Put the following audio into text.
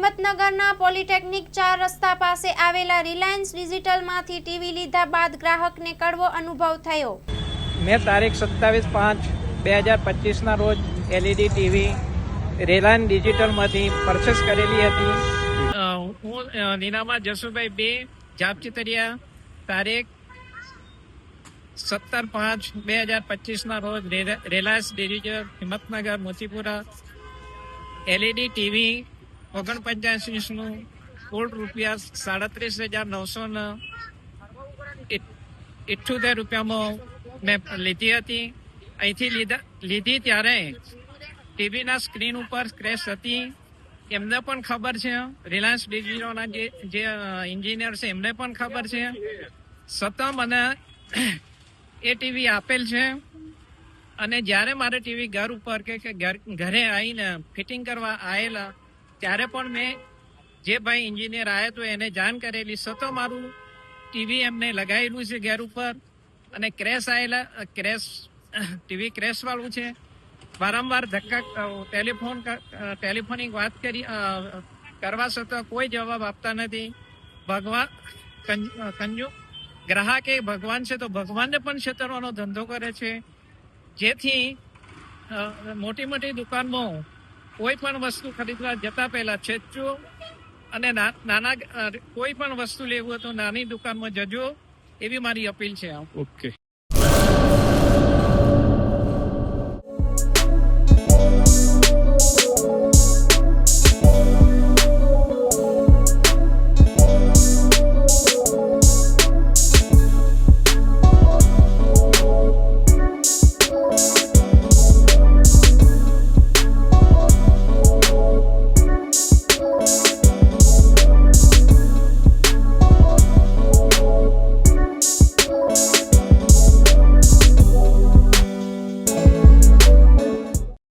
હિંમતનગરના polytechnic 4 રસ્તા પાસે આવેલા રિલાયન્સ ડિજિટલમાંથી ટીવી લીધા બાદ ગ્રાહકને કડવો અનુભવ થયો. મેં તારીખ 27/5/2025ના રોજ એલઈડી ટીવી રિલાયન્સ ડિજિટલમાંથી પરચેસ કરેલી હતી. હું નીનામા જસુભાઈ 2 જાપચીતરિયા તારીખ 17/5/2025ના રોજ Reliance digital Himmatnagar Motipura LED TV 49 ઇંચનું કુલ રૂપિયા 37,978 રૂપિયામાં મેં લીધી હતી. અહીંથી લીધી ત્યારે ટીવીના સ્ક્રીન ઉપર ક્રેશ હતી. એમને પણ ખબર છે, રિલાયન્સ ડિજિટલના જે એન્જિનિયર છે એમને પણ ખબર છે. છતાં મને એ ટીવી આપેલ છે અને જ્યારે મારે ટીવી ઘર ઉપર કે ઘરે આવીને ફિટિંગ કરવા આવેલા ત્યારે પણ મેં જે ભાઈ એન્જિનિયર આવ્યા તો એને જાણ કરેલી. છતાં મારું ટીવી એમને લગાવેલું છે ઘર ઉપર અને ટીવી ક્રેશ વાળું છે. વારંવાર ટેલિફોનિક વાત કરવા છતાં કોઈ જવાબ આપતા નથી. ગ્રાહક એ ભગવાન છે તો ભગવાનને પણ છેતરવાનો ધંધો કરે છે. જેથી મોટી મોટી દુકાનમાં કોઈ પણ વસ્તુ ખરીદવા જતા પહેલા છેચજો અને નાના કોઈ પણ વસ્તુ લેવું હોય તો નાની દુકાનમાં જજો એવી મારી અપીલ છે. ઓકે.